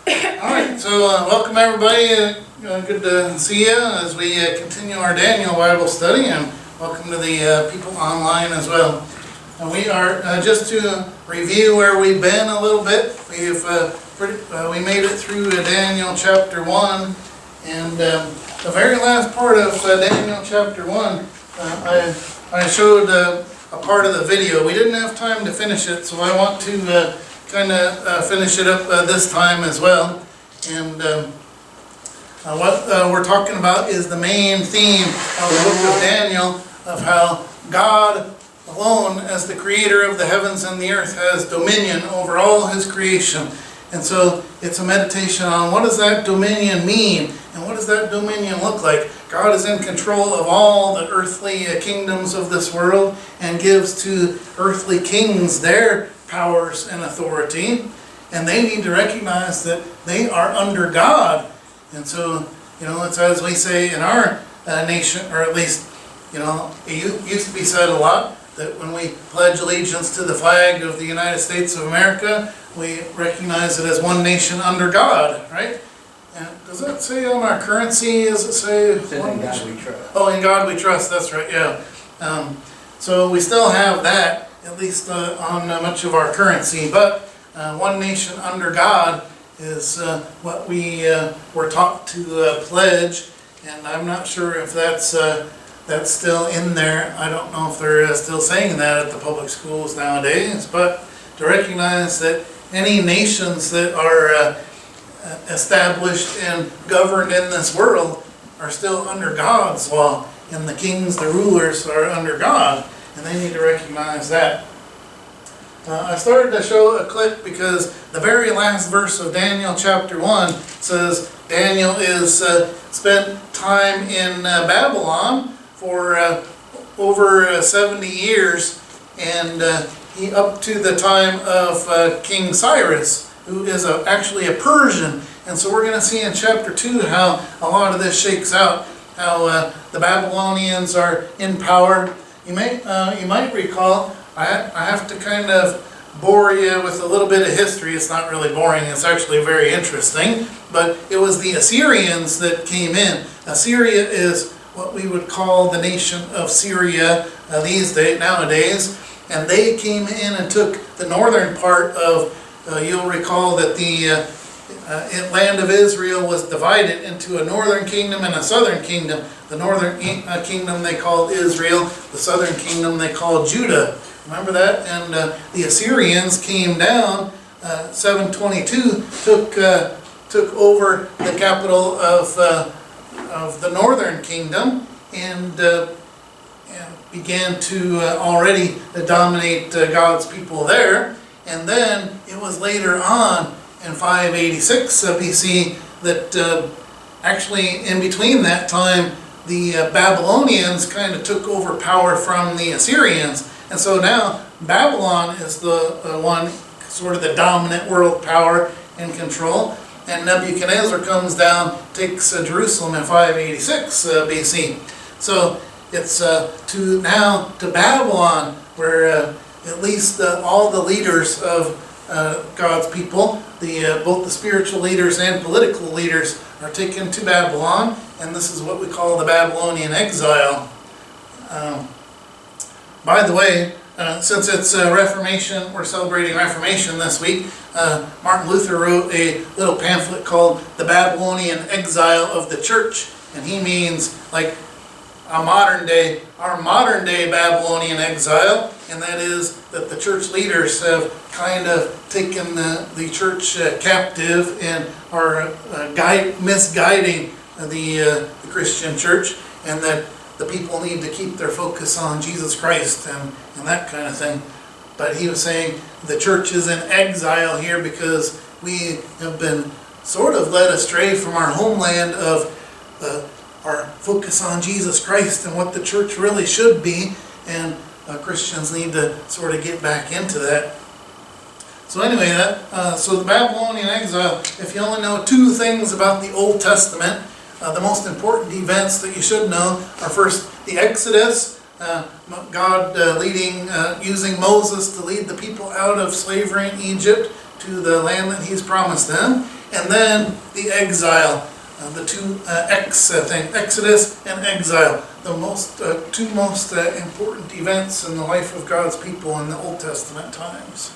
Alright, so welcome everybody. Good to see you as we continue our Daniel Bible study, and welcome to the people online as well. And we are, just to review where we've been a little bit, we made it through Daniel chapter 1, and the very last part of Daniel chapter 1, I showed a part of the video. We didn't have time to finish it, so I want to kind of finish it up this time as well. And what we're talking about is the main theme of the book of Daniel, of how God alone, as the creator of the heavens and the earth, has dominion over all his creation. And so it's a meditation on what does that dominion mean, and what does that dominion look like. God is in control of all the earthly kingdoms of this world, and gives to earthly kings their powers and authority, and they need to recognize that they are under God. And so, it's as we say in our nation, or at least, it used to be said a lot, that when we pledge allegiance to the flag of the United States of America, we recognize it as one nation under God, right? And does that say on our currency, does it say? In God we trust. Oh, in God we trust, that's right, yeah. So we still have that, at least on much of our currency, but one nation under God is what we were taught to pledge, and I'm not sure if that's still in there. I don't know if they're still saying that at the public schools nowadays, but to recognize that any nations that are established and governed in this world are still under God's law, and the kings, the rulers, are under God, and they need to recognize that. I started to show a clip because the very last verse of Daniel chapter 1 says Daniel is spent time in Babylon for over 70 years, and he up to the time of King Cyrus, who is actually a Persian. And so we're going to see in chapter 2 how a lot of this shakes out, how the Babylonians are in power. You might recall, I have to kind of bore you with a little bit of history. It's not really boring, it's actually very interesting. But it was the Assyrians that came in. Assyria is what we would call the nation of Syria nowadays. And they came in and took the northern part of, you'll recall that the land of Israel was divided into a northern kingdom and a southern kingdom. The northern kingdom they called Israel, the southern kingdom they called Judah. Remember that? And the Assyrians came down, 722, took over the capital of the northern kingdom, and began to already dominate God's people there. And then it was later on in 586 BC that actually in between that time the Babylonians kind of took over power from the Assyrians. And so now Babylon is the one, sort of the dominant world power and control. And Nebuchadnezzar comes down, takes Jerusalem in 586 BC. So it's to Babylon, where at least all the leaders of God's people, both the spiritual leaders and political leaders, are taken to Babylon, and this is what we call the Babylonian exile. By the way, since it's Reformation, we're celebrating Reformation this week, Martin Luther wrote a little pamphlet called The Babylonian Exile of the Church, and he means like our modern day Babylonian exile, and that is that the church leaders have kind of taken the church captive and are misguiding the Christian church, and that the people need to keep their focus on Jesus Christ and that kind of thing. But he was saying the church is in exile here because we have been sort of led astray from our homeland of our focus on Jesus Christ and what the church really should be, and Christians need to sort of get back into that. So anyway, so the Babylonian exile, if you only know two things about the Old Testament, the most important events that you should know are first the Exodus, God using Moses to lead the people out of slavery in Egypt to the land that He's promised them. and then the exile. The two Exodus and exile, the two most important events in the life of God's people in the Old Testament times.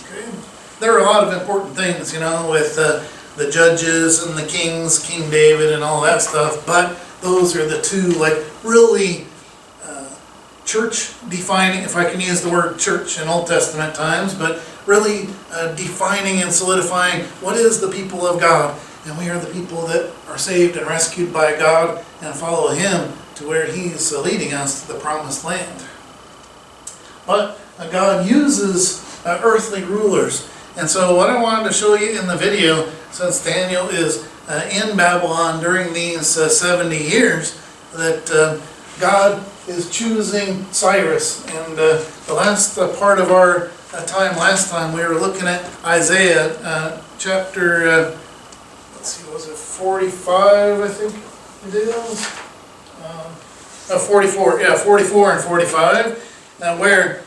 Okay, there are a lot of important things, with the judges and the kings, King David and all that stuff, but those are the two really church defining, if I can use the word church in Old Testament times, but really defining and solidifying what is the people of God. And we are the people that are saved and rescued by God and follow Him to where He's leading us to the promised land. But God uses earthly rulers. And so what I wanted to show you in the video, since Daniel is in Babylon during these 70 years, that God is choosing Cyrus. And the last part of our time last time, we were looking at Isaiah chapter... let's see, was it 45, I think it is? 44, yeah, 44 and 45, where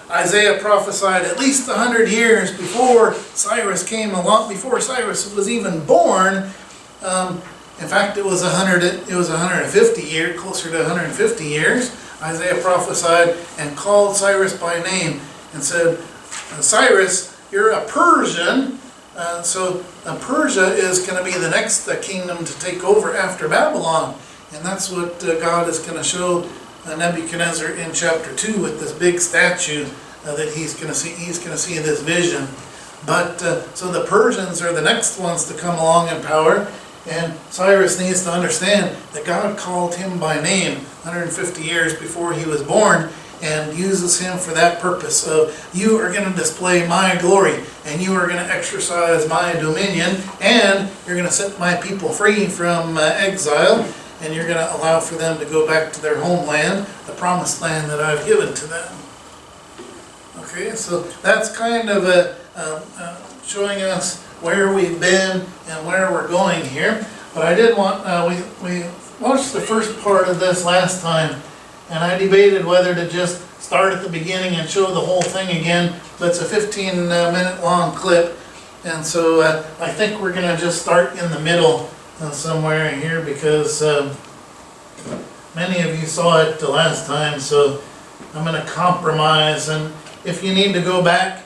Isaiah prophesied at least 100 years before Cyrus came along, before Cyrus was even born. In fact, it was 150 years, closer to 150 years. Isaiah prophesied and called Cyrus by name and said, Cyrus, you're a Persian. So Persia is going to be the next kingdom to take over after Babylon. And that's what God is going to show Nebuchadnezzar in chapter 2 with this big statue that he's going to see. He's going to see this vision. But so the Persians are the next ones to come along in power. And Cyrus needs to understand that God called him by name 150 years before he was born, and uses him for that purpose of, you are going to display my glory, and you are going to exercise my dominion, and you're going to set my people free from exile, and you're going to allow for them to go back to their homeland, the promised land that I've given to them. Okay, so that's kind of showing us where we've been and where we're going here. But I did want, we watched the first part of this last time, and I debated whether to just start at the beginning and show the whole thing again. But it's a 15-minute long clip. And so I think we're going to just start in the middle somewhere in here, because many of you saw it the last time. So I'm going to compromise. And if you need to go back,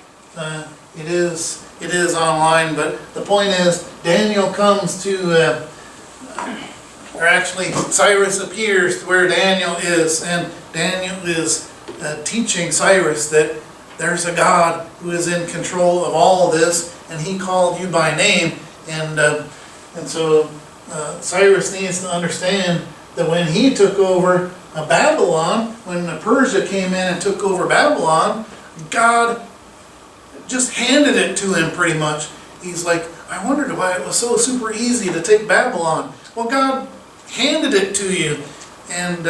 it is online. But the point is, Daniel comes to... or actually, Cyrus appears to where Daniel is, and Daniel is teaching Cyrus that there's a God who is in control of all of this, and He called you by name. And so Cyrus needs to understand that when he took over Babylon, when Persia came in and took over Babylon, God just handed it to him pretty much. He's like, I wondered why it was so super easy to take Babylon. Well, God handed it to you. And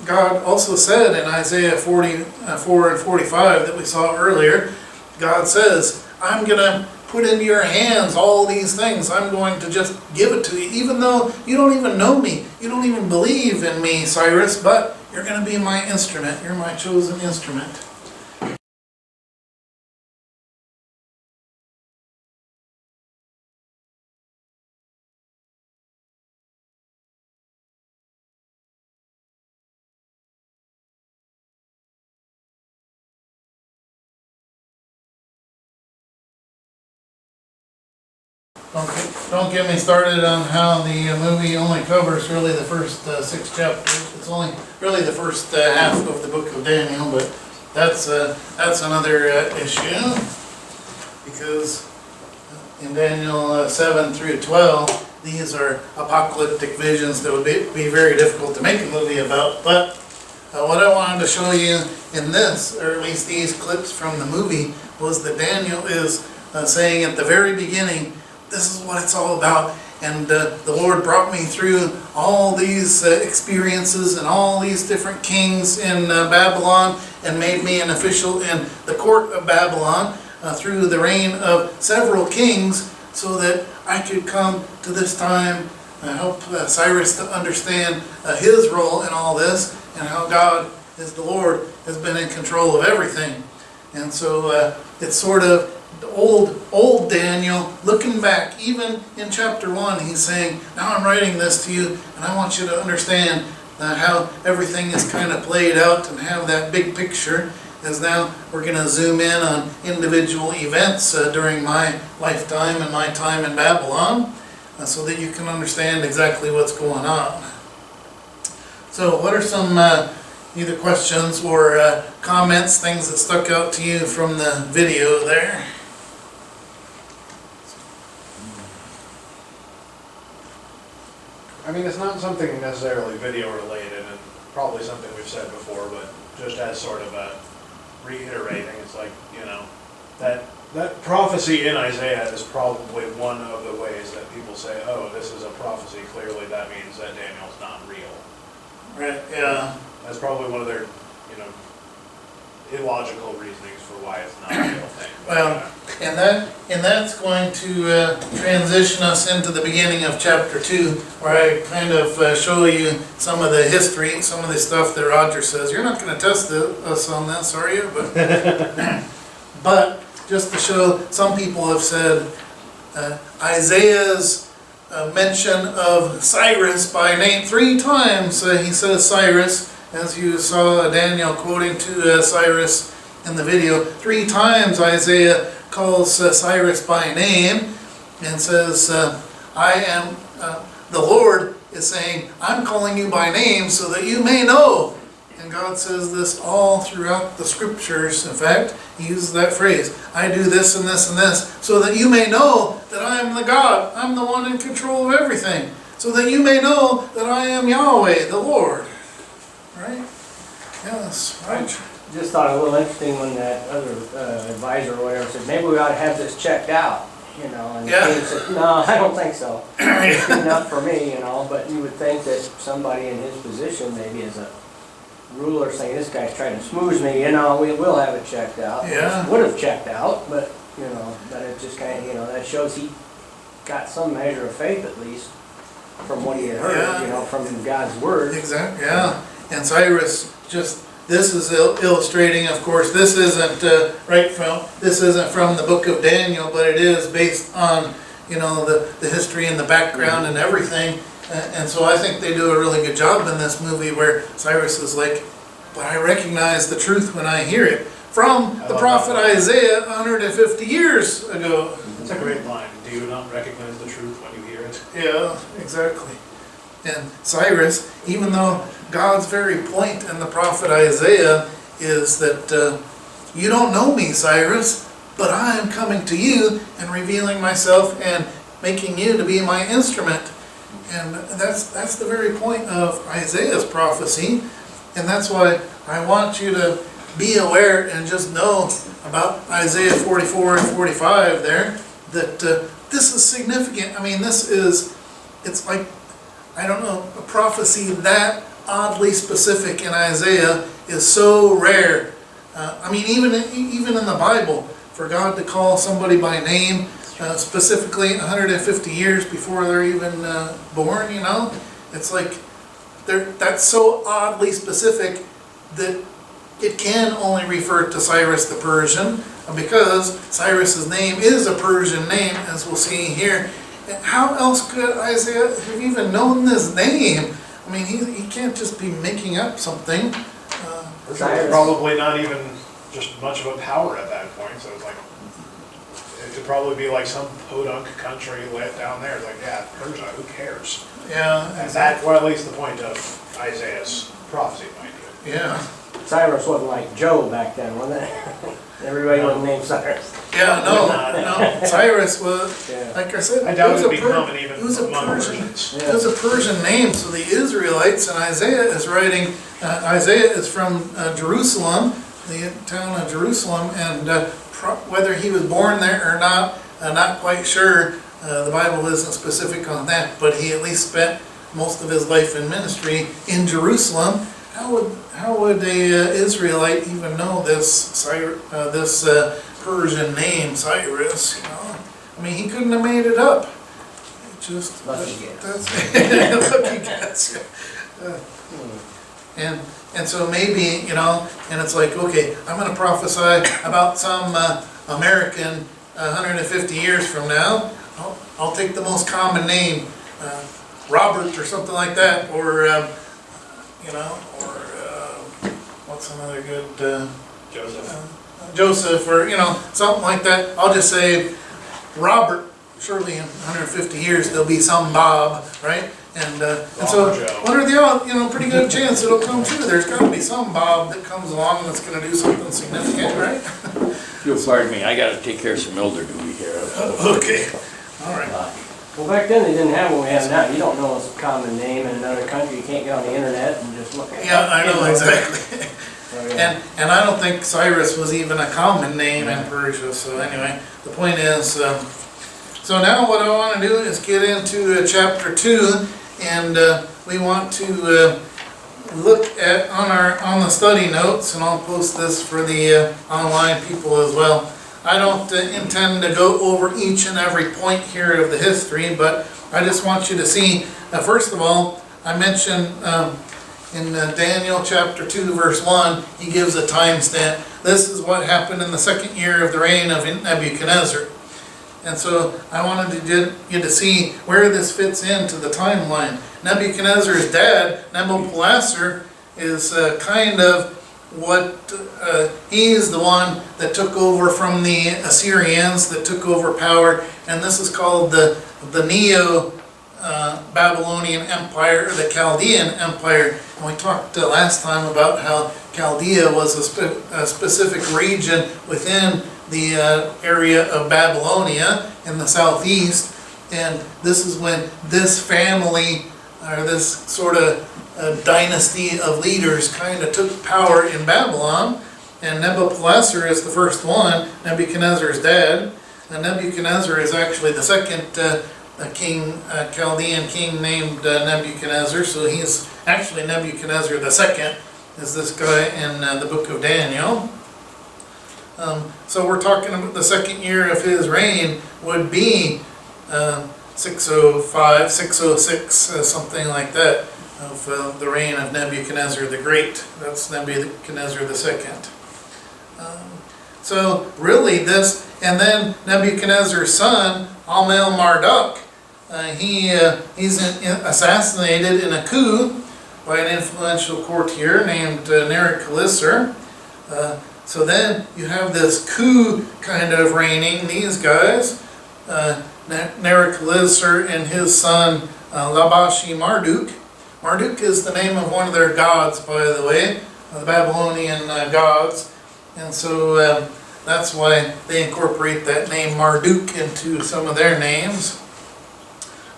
God also said in Isaiah 44 and 45 that we saw earlier, God says, I'm going to put into your hands all these things. I'm going to just give it to you, even though you don't even know me. You don't even believe in me, Cyrus, but you're going to be my instrument. You're my chosen instrument. Don't get me started on how the movie only covers really the first 6 chapters. It's only really the first half of the book of Daniel, but that's another issue, because in Daniel 7 through 12, these are apocalyptic visions that would be very difficult to make a movie about. But what I wanted to show you in this, or at least these clips from the movie, was that Daniel is saying at the very beginning, this is what it's all about. And the Lord brought me through all these experiences and all these different kings in Babylon, and made me an official in the court of Babylon through the reign of several kings, so that I could come to this time and help Cyrus to understand his role in all this, and how God, as the Lord, has been in control of everything. And so it's sort of the old Daniel, looking back, even in chapter 1, he's saying, now I'm writing this to you, and I want you to understand how everything is kind of played out and have that big picture. As now we're going to zoom in on individual events during my lifetime and my time in Babylon, so that you can understand exactly what's going on. So what are some either questions or comments, things that stuck out to you from the video there? I mean, it's not something necessarily video related, and probably something we've said before, but just as sort of a reiterating, it's like, you know, that prophecy in Isaiah is probably one of the ways that people say, oh, this is a prophecy, clearly that means that Daniel's not real. Right, yeah. That's probably one of their, you know, illogical reasonings for why it's not a real thing. Well, and that's going to transition us into the beginning of chapter 2, where I kind of show you some of the history, some of the stuff that Roger says. You're not going to test us on this, are you? But just to show, some people have said Isaiah's mention of Cyrus by name 3 times. He says Cyrus, as you saw Daniel quoting to Cyrus in the video. 3 times Isaiah calls Cyrus by name and says, I am, the Lord is saying, I'm calling you by name so that you may know. And God says this all throughout the scriptures. In fact, he uses that phrase, I do this and this and this, so that you may know that I am the God. I'm the one in control of everything. So that you may know that I am Yahweh, the Lord. Right? Yes, right. Just thought a little interesting when that other advisor or whatever said, maybe we ought to have this checked out, you know, and Yeah. he said, no, I don't think so. It's good enough for me, you know, but you would think that somebody in his position, maybe as a ruler, saying, this guy's trying to smooze me, you know, we will have it checked out. Yeah. Would have checked out, but, you know, but it just kind of, you know, that shows he got some measure of faith at least from what he had heard, Yeah. you know, from God's word. Exactly, yeah. And Cyrus just, this is illustrating, of course, this isn't this isn't from the book of Daniel, but it is based on, you know, the history and the background and everything. And so I think they do a really good job in this movie where Cyrus is like, but I recognize the truth when I hear it. From the prophet Isaiah 150 years ago. It's a great line. Do you not recognize the truth when you hear it? Yeah, exactly. And Cyrus, even though God's very point in the prophet Isaiah is that you don't know me, Cyrus, but I am coming to you and revealing myself and making you to be my instrument. And that's the very point of Isaiah's prophecy. And that's why I want you to be aware and just know about Isaiah 44 and 45 there, that this is significant. I mean, it's like, I don't know, a prophecy that oddly specific in Isaiah is so rare. I mean, even in the Bible, for God to call somebody by name, specifically 150 years before they're even born, you know, it's like that's so oddly specific that it can only refer to Cyrus the Persian, because Cyrus's name is a Persian name, as we'll see here. And how else could Isaiah have even known this name? I mean, he can't just be making up something. Cyrus probably not even just much of a power at that point, so it's like, it could probably be like some podunk country down there. It's like, yeah, Persia, who cares? Yeah. And that's well, at least the point of Isaiah's prophecy, mind you. Yeah. Cyrus wasn't like Joe back then, wasn't it? Everybody was named Cyrus. Yeah, no. Cyrus was, Yeah. like I said, I doubt it would be it common even was a among Persian. Persians. It was a Persian name, so the Israelites, and Isaiah is writing, Isaiah is from Jerusalem, the town of Jerusalem, and whether he was born there or not quite sure. The Bible isn't specific on that, but he at least spent most of his life in ministry in Jerusalem. How would a Israelite even know this Persian name, Cyrus? You know, I mean, he couldn't have made it up. It just Lucky guess. That's lucky guess. And so maybe, you know, and it's like, okay, I'm going to prophesy about some American 150 years from now, I'll take the most common name, Robert or something like that, or, you know, or what's another good, Joseph, or, you know, something like that. I'll just say Robert. Surely in 150 years there'll be some Bob, right? And so what are the odds? You know, pretty good chance it'll come true. There's got to be some Bob that comes along that's going to do something significant, right? You'll pardon me, I gotta take care of some elder duty here. Okay, all right. Well, back then they didn't have what we have now. You don't know it's a common name in another country. You can't get on the internet and just look at it. Yeah, I know exactly. So, yeah. And I don't think Cyrus was even a common name in Persia. So anyway, the point is, so now what I want to do is get into chapter 2, and we want to look at on the study notes, and I'll post this for the online people as well. I don't intend to go over each and every point here of the history, but I just want you to see, first of all, I mentioned in Daniel chapter 2 verse 1, he gives a timestamp. This is what happened in the second year of the reign of Nebuchadnezzar. And so I wanted to get you to see where this fits into the timeline. Nebuchadnezzar's dad, Nabopolassar, is kind of what, he is the one that took over from the Assyrians, that took over power, and this is called the Neo-Babylonian Empire, or the Chaldean Empire. And we talked last time about how Chaldea was a specific region within the area of Babylonia in the southeast, and this is when this family, or this sort of dynasty of leaders kind of took power in Babylon, and Nabopolassar is the first one, Nebuchadnezzar's dad, and Nebuchadnezzar is actually the second king, Chaldean king named Nebuchadnezzar, so he's actually Nebuchadnezzar the second, is this guy in the book of Daniel. So we're talking about the second year of his reign would be 605, 606, something like that, of the reign of Nebuchadnezzar the Great. That's Nebuchadnezzar the second. So really this, and then Nebuchadnezzar's son, Amel-Marduk, he's assassinated in a coup by an influential courtier named Nericalis. So then you have this coup kind of reigning, these guys, Nericalis and his son Labashi-Marduk. Marduk is the name of one of their gods, by the way, the Babylonian gods, and so that's why they incorporate that name Marduk into some of their names.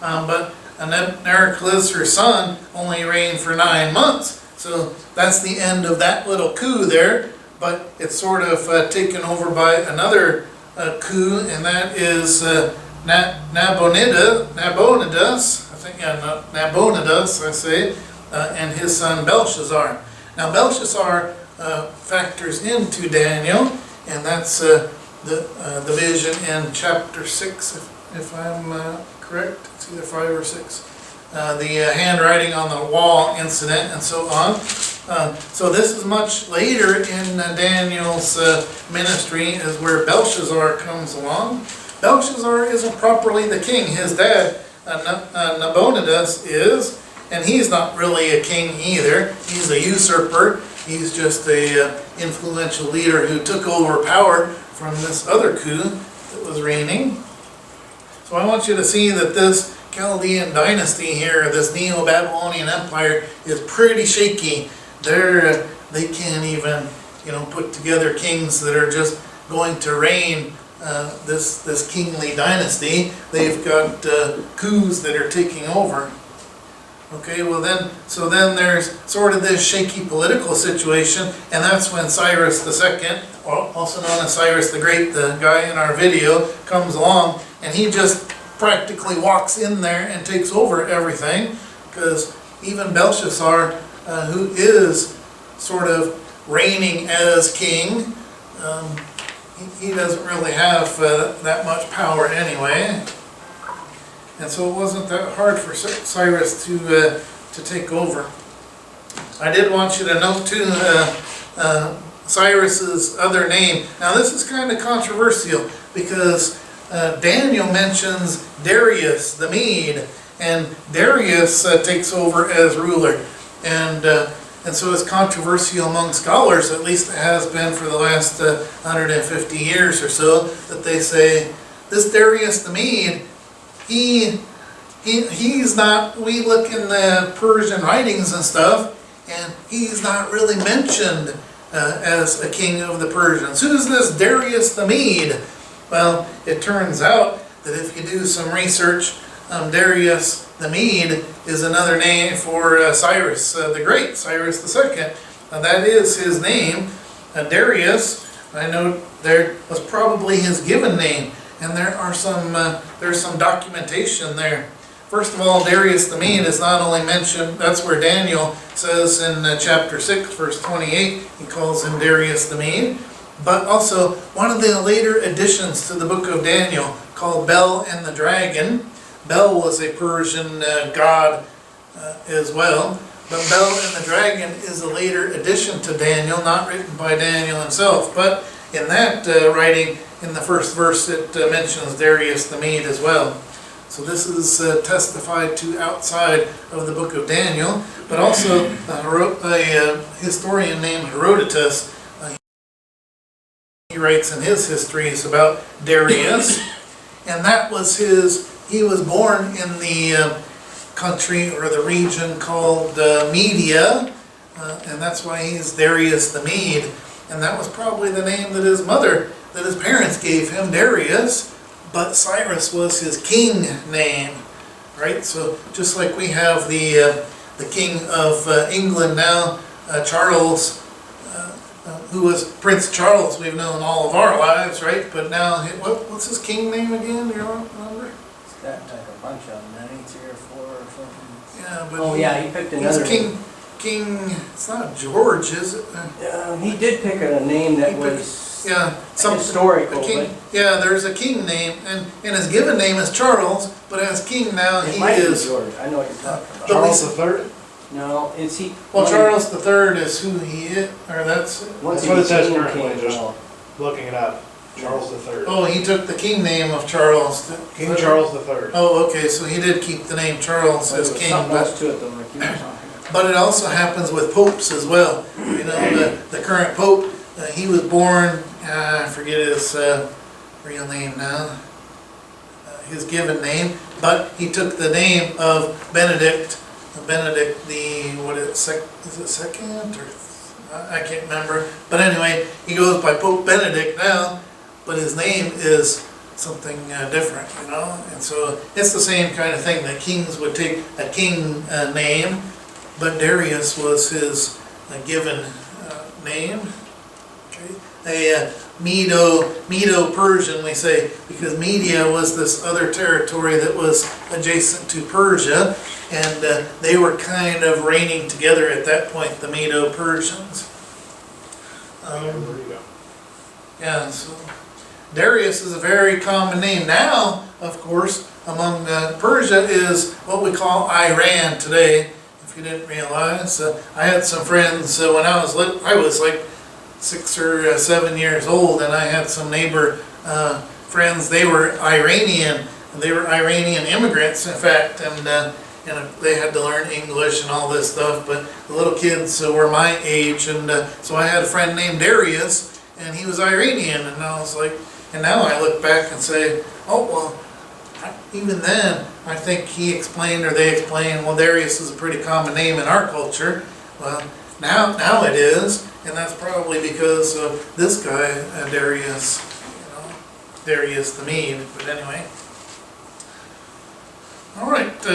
But Nericalis' son only reigned for 9 months, so that's the end of that little coup there. But it's sort of taken over by another coup, and that is Nabonidus, I think, yeah, Nabonidus, I say, and his son Belshazzar. Now Belshazzar factors into Daniel, and that's the vision in chapter 6, if I'm correct. It's either 5 or 6. The handwriting on the wall incident and so on. So this is much later in Daniel's ministry, is where Belshazzar comes along. Belshazzar isn't properly the king. His dad, Nabonidus, is, and he's not really a king either. He's a usurper. He's just a influential leader who took over power from this other coup that was reigning. So I want you to see that this Chaldean dynasty here, this Neo-Babylonian Empire, is pretty shaky. They can't even, put together kings that are just going to reign this kingly dynasty. They've got coups that are taking over. Okay, well then there's sort of this shaky political situation, and that's when Cyrus II, also known as Cyrus the Great, the guy in our video, comes along, and he just practically walks in there and takes over everything, because even Belshazzar, who is sort of reigning as king, he doesn't really have that much power anyway. And so it wasn't that hard for Cyrus to take over. I did want you to note too Cyrus's other name. Now this is kind of controversial, because Daniel mentions Darius the Mede, and Darius takes over as ruler, and so it's controversial among scholars, at least it has been for the last 150 years or so, that they say this Darius the Mede, he's not, we look in the Persian writings and stuff, and he's not really mentioned as a king of the Persians. Who's this Darius the Mede? Well, it turns out that if you do some research, Darius the Mede is another name for Cyrus the Great, Cyrus II. That is his name. Darius, I know there was probably his given name, and there's some documentation there. First of all, Darius the Mede is not only mentioned, that's where Daniel says in chapter 6, verse 28, he calls him Darius the Mede, but also one of the later additions to the book of Daniel called Bel and the Dragon. Bel was a Persian god as well, but Bel and the Dragon is a later addition to Daniel, not written by Daniel himself, but in that writing, in the first verse, it mentions Darius the Mede as well. So this is testified to outside of the book of Daniel, but also a historian named Herodotus, he writes in his histories about Darius, and that was he was born in the country or the region called Media, and that's why he's Darius the Mede, and that was probably the name that his parents gave him, Darius, but Cyrus was his king name, right? So just like we have the king of England now, Charles, who was Prince Charles, we've known all of our lives, right? But now, what's his king name again? Do you remember? It's got like a bunch of them, 93 or 4 or something. Yeah, but Oh yeah, he picked another he's King, it's not George, is it? He did pick a name that was historical. Yeah, there's a king name, and his given name is Charles, but as king now It he might be is. George. I know what you're talking about. Charles III? No, it's he. Well, Charles III is who he is, or that's. Once That's what it says he currently, became just king, looking it up. Charles III. Oh, he took the king name of Charles. King Charles III. Oh, okay, so he did keep the name Charles There as was king, something but. else to it though, like you were talking about. But it also happens with popes as well. You know, the current pope, he was born, I forget his real name now, his given name, but he took the name of Benedict the, is it second, or, I can't remember. But anyway, he goes by Pope Benedict now, but his name is something different, you know. And so it's the same kind of thing, that kings would take a king name, but Darius was his given name. Okay. A Medo-Persian, we say, because Media was this other territory that was adjacent to Persia, and they were kind of reigning together at that point, the Medo-Persians. There you go. Yeah, so Darius is a very common name. Now, of course, among Persia is what we call Iran today, if you didn't realize. I had some friends when I was like 6 or 7 years old, and I had some neighbor friends. They were Iranian. They were Iranian immigrants, in fact, and they had to learn English and all this stuff. But the little kids were my age, and so I had a friend named Darius, and he was Iranian, and I was like, and now I look back and say, oh well, even then I think he explained, or they explained, well, Darius is a pretty common name in our culture. Well, now it is. And that's probably because of this guy, Darius, Darius the Mede. But anyway. All right.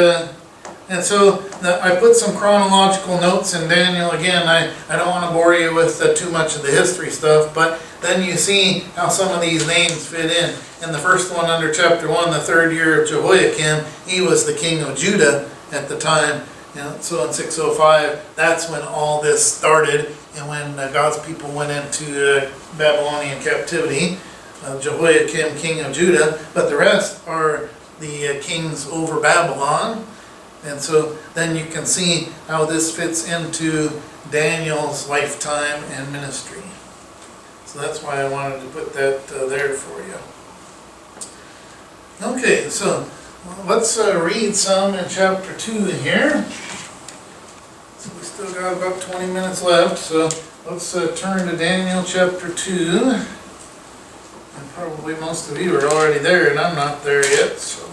And so I put some chronological notes in Daniel. Again, I don't want to bore you with too much of the history stuff, but then you see how some of these names fit in. In the first one under chapter 1, the 3rd year of Jehoiakim, he was the king of Judah at the time. So in 605, that's when all this started, and when God's people went into Babylonian captivity. Jehoiakim, king of Judah, but the rest are the kings over Babylon. And so then you can see how this fits into Daniel's lifetime and ministry. So that's why I wanted to put that there for you. Okay, so let's read some in chapter 2 here. So we still got about 20 minutes left, so let's turn to Daniel chapter 2. And probably most of you are already there, and I'm not there yet, so.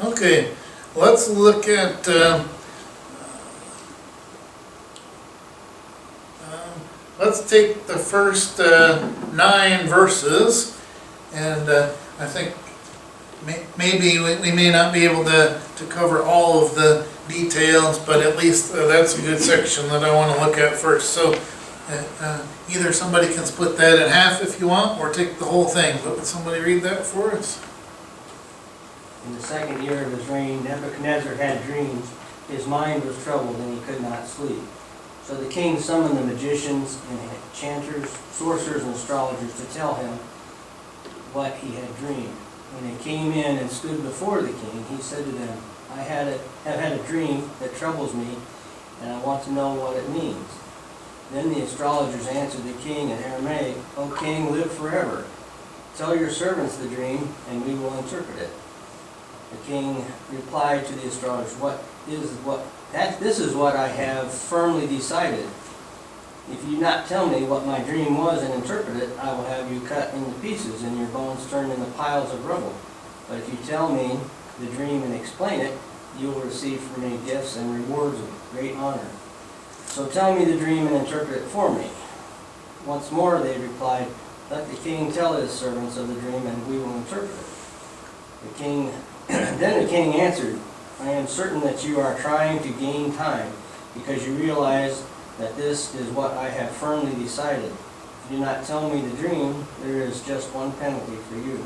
Okay, let's look at let's take the first 9 verses, and I think maybe we may not be able to cover all of the details, but at least that's a good section that I want to look at first. So either somebody can split that in half if you want, or take the whole thing. But would somebody read that for us? In the 2nd year of his reign, Nebuchadnezzar had dreams. His mind was troubled, and he could not sleep. So the king summoned the magicians and enchanters, sorcerers, and astrologers to tell him what he had dreamed. When they came in and stood before the king, he said to them, I have had a dream that troubles me, and I want to know what it means. Then the astrologers answered the king in Aramaic, O king, live forever. Tell your servants the dream, and we will interpret it. The king replied to the astrologers, this is what I have firmly decided. If you not tell me what my dream was and interpret it, I will have you cut into pieces and your bones turned into piles of rubble. But if you tell me the dream and explain it, you will receive from me gifts and rewards of great honor. So tell me the dream and interpret it for me. Once more they replied, let the king tell his servants of the dream and we will interpret it. Then the king answered, I am certain that you are trying to gain time, because you realize that this is what I have firmly decided. If you do not tell me the dream, there is just one penalty for you.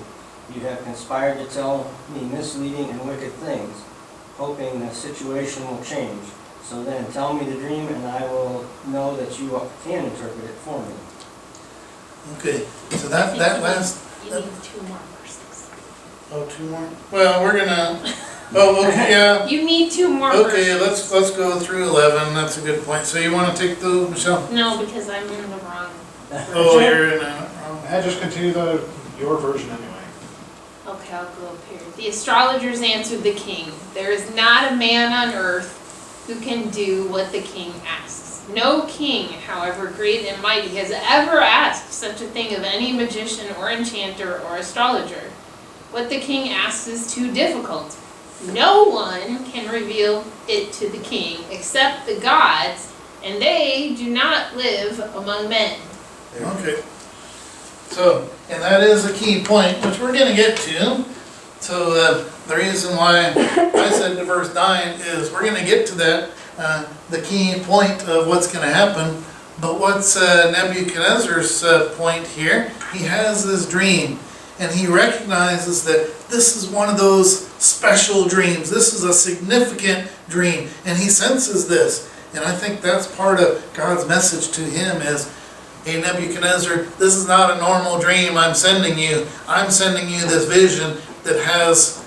You have conspired to tell me misleading and wicked things, hoping the situation will change. So then tell me the dream, and I will know that you can interpret it for me. Okay, so that last... You need 2 more verses. Oh, 2 more? Well, we're gonna... Oh, okay, yeah. You need 2 more Okay, verses. let's go through 11. That's a good point. So you want to take those, Michelle? No, because I'm in the wrong. Oh, you're in a... I just continue your version anyway. Okay, I'll go up here. The astrologers answered the king, there is not a man on earth who can do what the king asks. No king, however great and mighty, has ever asked such a thing of any magician or enchanter or astrologer. What the king asks is too difficult. No one can reveal it to the king except the gods, and they do not live among men. Okay. So, and that is a key point, which we're gonna get to. So the reason why I said to verse 9 is we're gonna get to that, the key point of what's gonna happen. But what's Nebuchadnezzar's point here? He has this dream, and he recognizes that this is one of those special dreams. This is a significant dream, and he senses this. And I think that's part of God's message to him is, hey Nebuchadnezzar, this is not a normal dream I'm sending you. I'm sending you this vision that has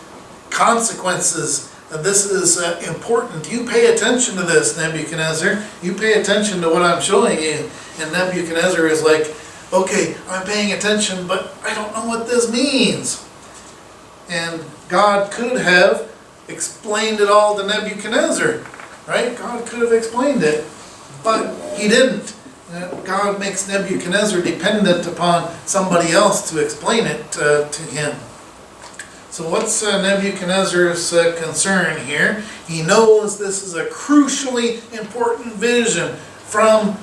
consequences. This is important. You pay attention to this, Nebuchadnezzar. You pay attention to what I'm showing you. And Nebuchadnezzar is like, okay, I'm paying attention, but I don't know what this means. And God could have explained it all to Nebuchadnezzar, right? God could have explained it, but he didn't. God makes Nebuchadnezzar dependent upon somebody else to explain it to him. So what's Nebuchadnezzar's concern here? He knows this is a crucially important vision from,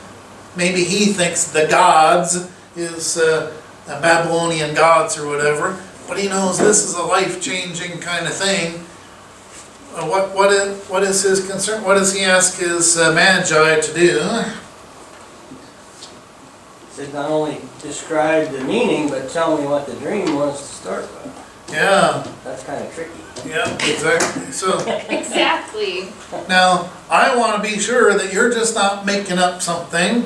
maybe he thinks the gods, his Babylonian gods or whatever, but he knows this is a life-changing kind of thing. What is his concern? What does he ask his magi to do? He said not only describe the meaning, but tell me what the dream was to start with. Yeah. That's kind of tricky. Yeah, exactly. So Exactly. now I want to be sure that you're just not making up something.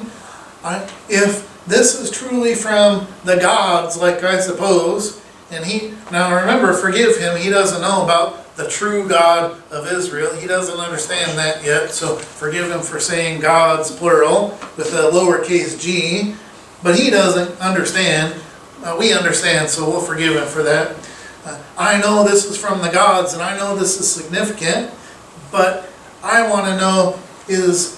If this is truly from the gods, like I suppose, and now remember, forgive him, he doesn't know about the true God of Israel. He doesn't understand that yet, so forgive him for saying gods, plural, with a lowercase g. But he doesn't understand. We understand, so we'll forgive him for that. I know this is from the gods and I know this is significant, but I want to know, is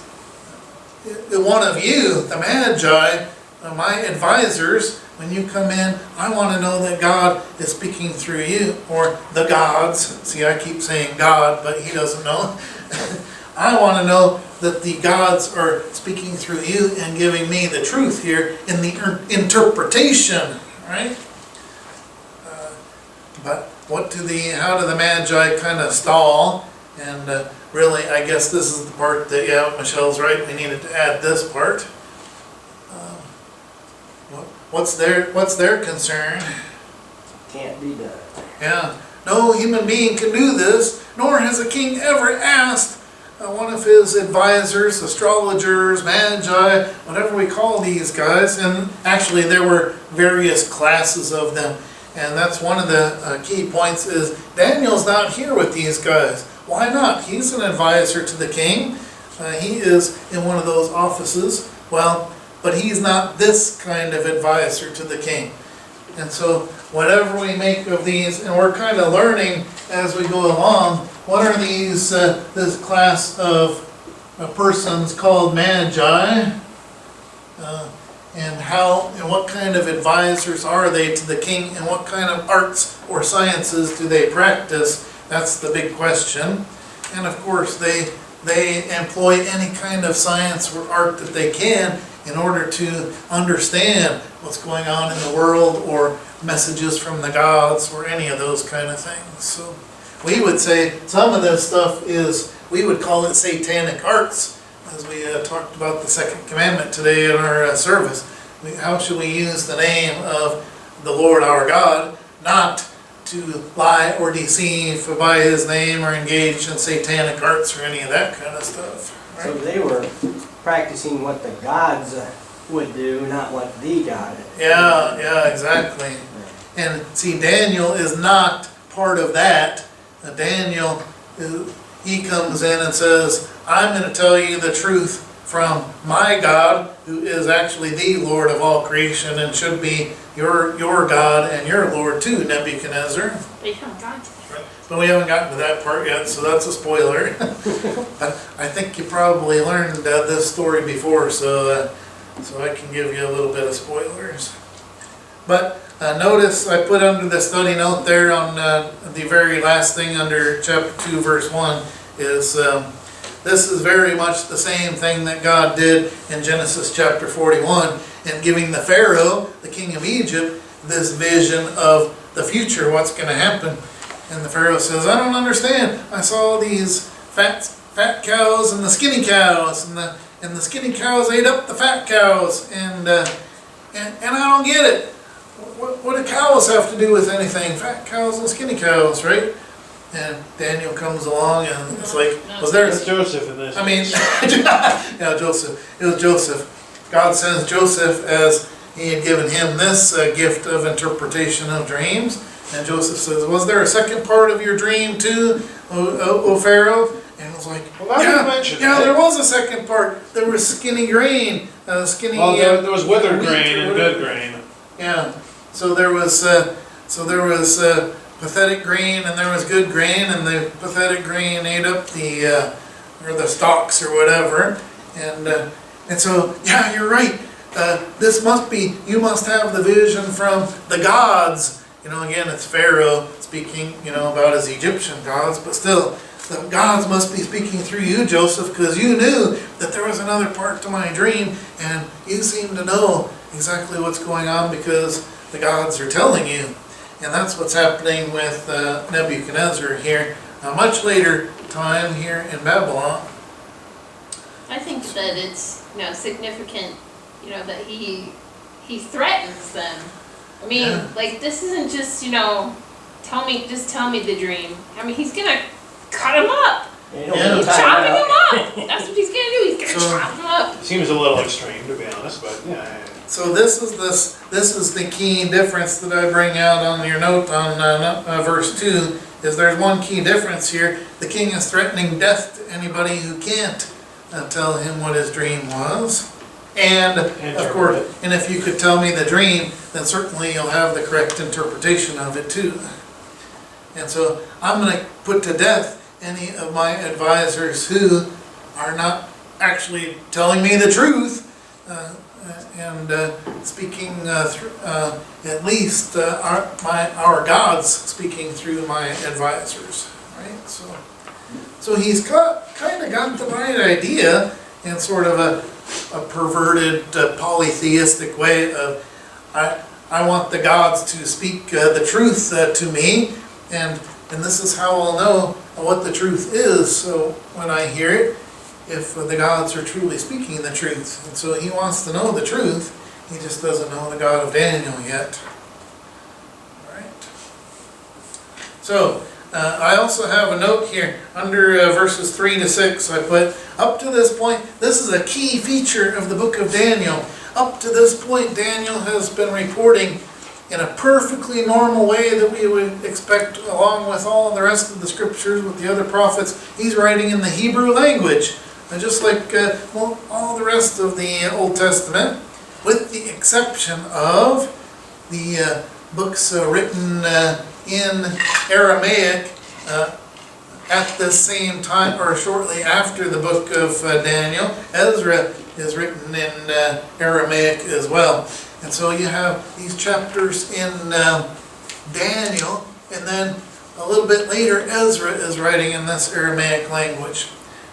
one of you, the Magi, my advisors, when you come in, I want to know that God is speaking through you, or the gods. See, I keep saying God, but he doesn't know. I want to know that the gods are speaking through you and giving me the truth here in the interpretation, right? But how do the Magi kind of stall? And really, I guess this is the part that, yeah, Michelle's right, we needed to add this part. What's their concern? Can't be done. Yeah, no human being can do this, nor has a king ever asked one of his advisors, astrologers, magi, whatever we call these guys, and actually there were various classes of them, and that's one of the key points is Daniel's not here with these guys. Why not? He's an advisor to the king. He is in one of those offices. Well, but he's not this kind of advisor to the king. And so whatever we make of these, and we're kind of learning as we go along, what are these, this class of persons called magi, and what kind of advisors are they to the king, and what kind of arts or sciences do they practice? That's the big question. And of course they employ any kind of science or art that they can in order to understand what's going on in the world, or messages from the gods, or any of those kind of things. So we would say some of this stuff we would call it satanic arts, as we talked about the second commandment today in our service. How should we use the name of the Lord our God, not to lie or deceive by his name, or engage in satanic arts or any of that kind of stuff. Right? So they were practicing what the gods would do, not what the God would do. Yeah, exactly. And see, Daniel is not part of that. Daniel, he comes in and says, I'm going to tell you the truth from my God, who is actually the Lord of all creation and should be your God and your Lord too, Nebuchadnezzar. We haven't gotten to that. But we haven't gotten to that part yet, so that's a spoiler. But I think you probably learned this story before, so I can give you a little bit of spoilers. But notice I put under the study note there on the very last thing under chapter 2 verse 1 is this is very much the same thing that God did in Genesis chapter 41 in giving the Pharaoh, the king of Egypt, this vision of the future, what's going to happen. And the Pharaoh says, I don't understand. I saw these fat cows and the skinny cows, and the skinny cows ate up the fat cows, and I don't get it. What do cows have to do with anything? Fat cows and skinny cows, right? And Daniel comes along and it's like, was there... It's Joseph in this. I mean, yeah, Joseph. It was Joseph. God sends Joseph as he had given him this gift of interpretation of dreams. And Joseph says, was there a second part of your dream too, O Pharaoh? And it was like, well, yeah, there was a second part. There was skinny grain, there was withered grain and good grain. Yeah, so there was pathetic grain and there was good grain, and the pathetic grain ate up the stalks or whatever, and so yeah, you're right. You must have the vision from the gods. Again, it's Pharaoh speaking, about his Egyptian gods, but still, the gods must be speaking through you, Joseph, because you knew that there was another part to my dream, and you seem to know exactly what's going on because the gods are telling you. And that's what's happening with Nebuchadnezzar here, a much later time here in Babylon. I think that it's significant, that he threatens them. I mean, like, this isn't just, tell me the dream. I mean, he's gonna cut him up. He's chopping him up. That's what he's gonna do. He's gonna chop him up. Seems a little extreme, to be honest, but yeah. So this is the key difference that I bring out on your note on verse 2, is there's one key difference here. The king is threatening death to anybody who can't tell him what his dream was. And of course, and if you could tell me the dream, then certainly you'll have the correct interpretation of it too. And so I'm going to put to death any of my advisors who are not actually telling me the truth and speaking through, at least our God's speaking through my advisors, right? So he's kind of got the right idea in sort of a perverted polytheistic way of I want the gods to speak the truth to me, and this is how I'll know what the truth is. So when I hear it, if the gods are truly speaking the truth. And so he wants to know the truth, he just doesn't know the God of Daniel yet. Alright. So, I also have a note here, under verses 3 to 6, I put, up to this point, this is a key feature of the book of Daniel. Up to this point, Daniel has been reporting in a perfectly normal way that we would expect, along with all the rest of the scriptures, with the other prophets. He's writing in the Hebrew language. Just like all the rest of the Old Testament, with the exception of the books written in Aramaic at the same time, or shortly after the book of Daniel. Ezra is written in Aramaic as well. And so you have these chapters in Daniel, and then a little bit later Ezra is writing in this Aramaic language.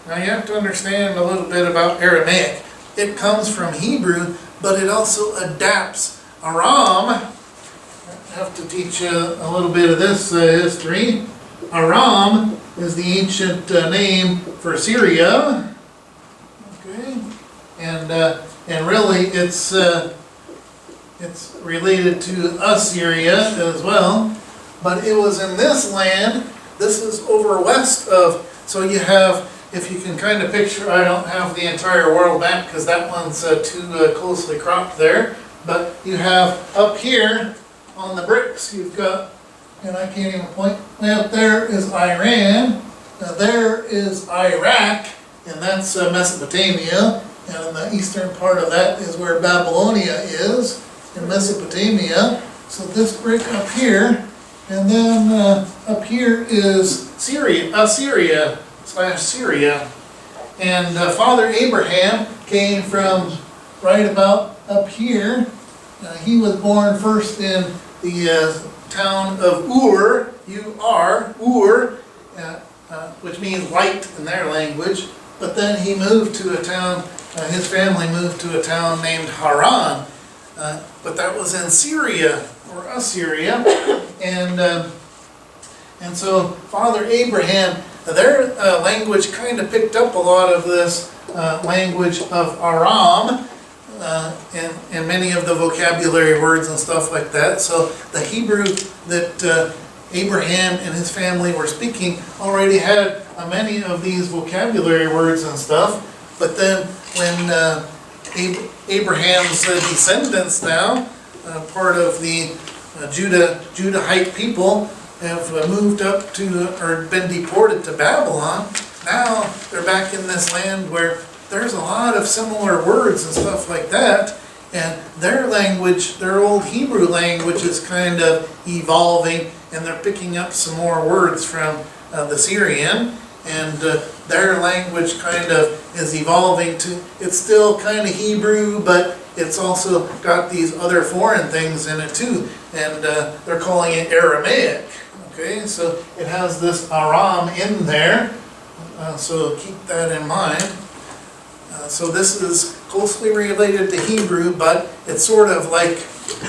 Now you have to understand a little bit about Aramaic. It comes from Hebrew, but it also adapts Aram. I have to teach you a little bit of this history. Aram is the ancient name for Syria. Okay, and really it's related to Assyria as well. But it was in this land. This is over west of. So you have. If you can kind of picture, I don't have the entire world map because that one's too closely cropped there. But you have up here on the bricks, you've got, and I can't even point, well, there is Iran, there is Iraq, and that's Mesopotamia. And in the eastern part of that is where Babylonia is, in Mesopotamia. So this brick up here, and then up here is Assyria. Syria, and Father Abraham came from right about up here. He was born first in the town of Ur, Ur, which means light in their language, but then he moved to a town, his family moved to a town named Haran, but that was in Syria, or Assyria, and so Father Abraham, their language kind of picked up a lot of this language of Aram and many of the vocabulary words and stuff like that. So the Hebrew that Abraham and his family were speaking already had many of these vocabulary words and stuff. But then when Abraham's descendants now, part of the Judahite people, have moved up to, or been deported to Babylon. Now they're back in this land where there's a lot of similar words and stuff like that, and their language, their old Hebrew language, is kind of evolving, and they're picking up some more words from the Syrian, and their language kind of is evolving to, it's still kind of Hebrew, but it's also got these other foreign things in it too, and they're calling it Aramaic. Okay, so it has this Aram in there, so keep that in mind. So this is closely related to Hebrew, but it's sort of like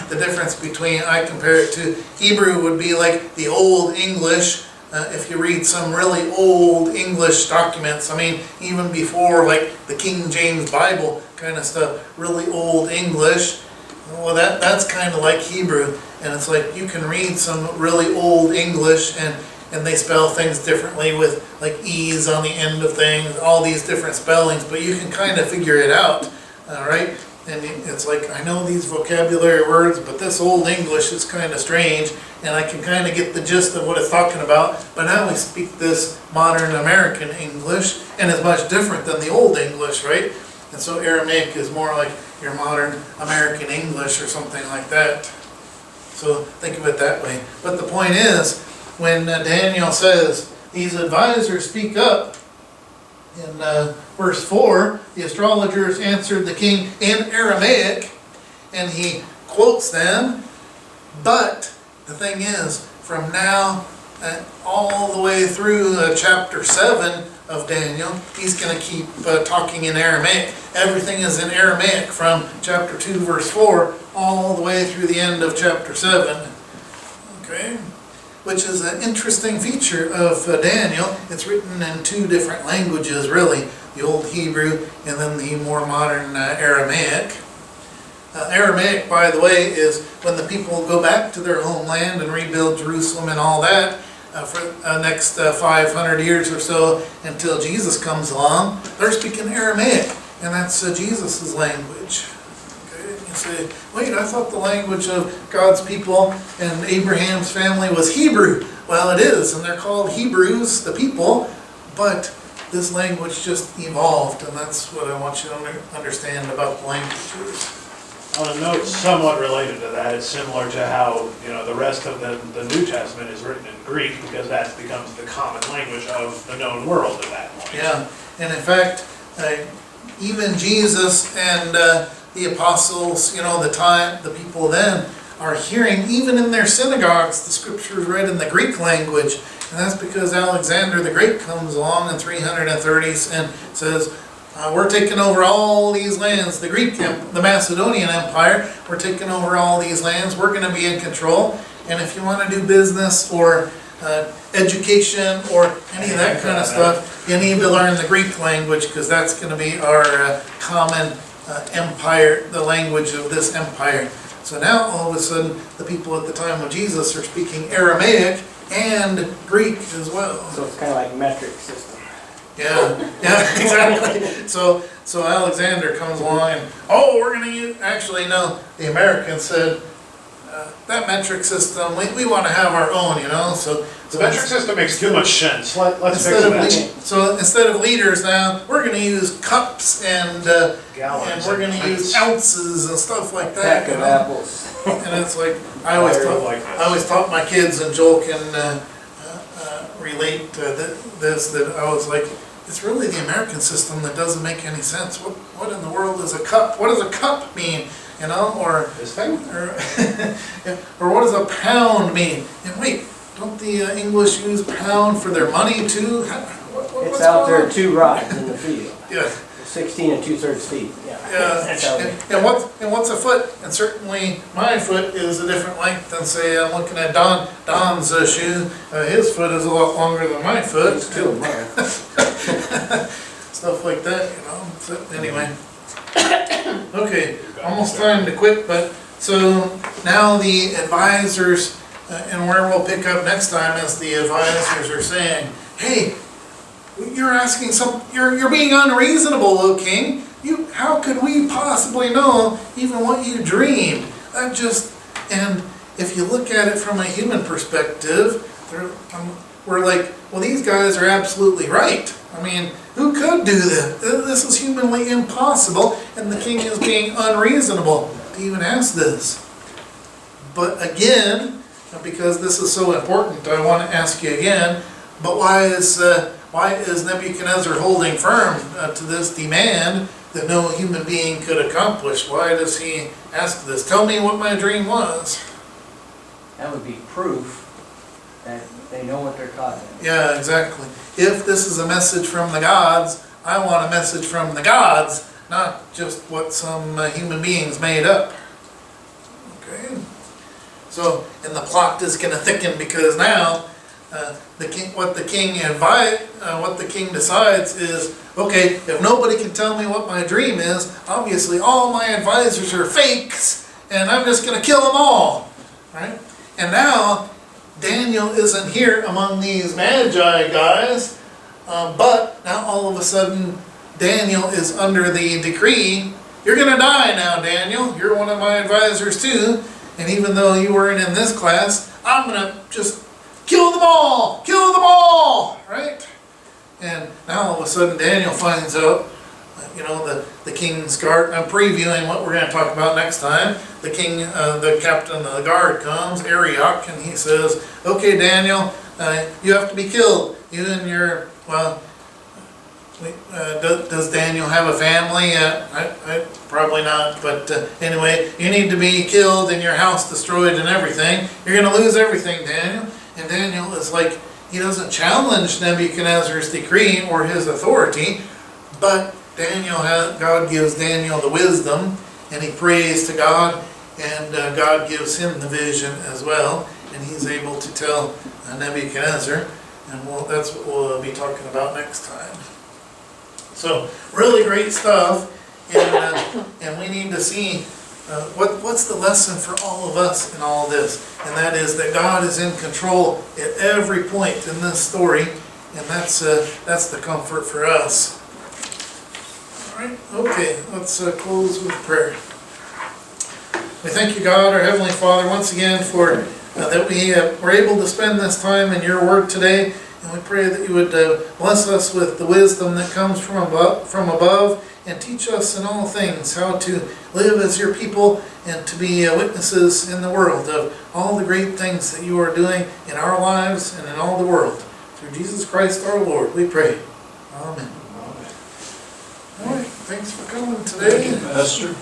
the difference between, I compare it to, Hebrew would be like the Old English. If you read some really old English documents, I mean, even before like the King James Bible kind of stuff, really old English, well, that's kind of like Hebrew. And it's like you can read some really old English and they spell things differently with like E's on the end of things, all these different spellings, but you can kind of figure it out, right? And it's like, I know these vocabulary words, but this old English is kind of strange, and I can kind of get the gist of what it's talking about, but now we speak this modern American English, and it's much different than the old English, right? And so Aramaic is more like your modern American English or something like that. So think of it that way. But the point is, when Daniel says, these advisors speak up, in verse 4, the astrologers answered the king in Aramaic, and he quotes them, but the thing is, from now all the way through chapter 7 of Daniel, he's going to keep talking in Aramaic. Everything is in Aramaic from chapter 2 verse 4 all the way through the end of chapter 7. Okay? Which is an interesting feature of Daniel. It's written in two different languages, really. The Old Hebrew and then the more modern Aramaic. Aramaic, by the way, is when the people go back to their homeland and rebuild Jerusalem and all that for the next 500 years or so until Jesus comes along. They're speaking Aramaic, and that's Jesus' language. You say, wait, I thought the language of God's people and Abraham's family was Hebrew. Well, it is, and they're called Hebrews, the people, but this language just evolved, and that's what I want you to understand about the languages. On a note somewhat related to that, it's similar to how, the rest of the New Testament is written in Greek, because that becomes the common language of the known world at that point. Yeah, and in fact, even Jesus and the apostles, the people then are hearing, even in their synagogues, the scriptures read in the Greek language. And that's because Alexander the Great comes along in 330 and says, we're taking over all these lands. The Macedonian Empire, we're taking over all these lands. We're going to be in control. And if you want to do business or education or any of that kind of stuff, you need to learn the Greek language, because that's going to be our common empire, the language of this empire. So now all of a sudden the people at the time of Jesus are speaking Aramaic and Greek as well. So it's kind of like metric system. Yeah, exactly. So Alexander comes along and, we're going to use, actually no, the Americans said, that metric system, we want to have our own, So the metric system makes too much sense. Let's fix that. So instead of liters now, we're going to use cups and Gallons and we're going to use ounces and stuff like Pack that. of apples. And it's like I always taught my kids, and Joel can relate to this. That I was like, it's really the American system that doesn't make any sense. What in the world is a cup? What does a cup mean? Or this thing? Or what does a pound mean? And wait, don't the English use pound for their money too? It's out there 2 rods in the field. Yeah. 16 2/3 feet. Yeah. That's how And what's a foot? And certainly my foot is a different length than, say, I'm looking at Don's shoe. His foot is a lot longer than my foot. it's too much. Stuff like that, So anyway. Okay, almost time to quit, but so now the advisors, and where we'll pick up next time is the advisors are saying, hey, you're asking you're being unreasonable, O king. How could we possibly know even what you dreamed? And if you look at it from a human perspective, we're like, well, these guys are absolutely right. I mean, who could do this? This is humanly impossible, and the king is being unreasonable to even ask this. But again, because this is so important, I want to ask you again, but why is Nebuchadnezzar holding firm to this demand that no human being could accomplish? Why does he ask this? Tell me what my dream was. That would be proof that they know what they're caught in. Yeah, exactly. If this is a message from the gods, I want a message from the gods, not just what some human beings made up. Okay. So, and the plot is going to thicken, because now what the king decides is, okay, if nobody can tell me what my dream is, obviously all my advisors are fakes, and I'm just going to kill them all, right? And now Daniel isn't here among these magi guys, but now all of a sudden Daniel is under the decree, you're going to die now, Daniel. You're one of my advisors too, and even though you weren't in this class, I'm going to just kill them all, right? And now all of a sudden Daniel finds out, the king's guard, I'm previewing what we're going to talk about next time. The king, the captain of the guard comes, Arioch, and he says, okay, Daniel, you have to be killed. You and your, well, does Daniel have a family? Probably not, but anyway, you need to be killed and your house destroyed and everything. You're going to lose everything, Daniel. And Daniel is like, he doesn't challenge Nebuchadnezzar's decree or his authority, but God gives Daniel the wisdom, and he prays to God, and God gives him the vision as well, and he's able to tell Nebuchadnezzar, and that's what we'll be talking about next time. So, really great stuff, and we need to see what's the lesson for all of us in all this, and that is that God is in control at every point in this story, and that's the comfort for us. All right, okay, let's close with prayer. We thank you, God, our Heavenly Father, once again for that we were able to spend this time in your word today. And we pray that you would bless us with the wisdom that comes from above, and teach us in all things how to live as your people and to be witnesses in the world of all the great things that you are doing in our lives and in all the world. Through Jesus Christ our Lord, we pray. Amen. All right, thanks for coming today. Thank you, Pastor.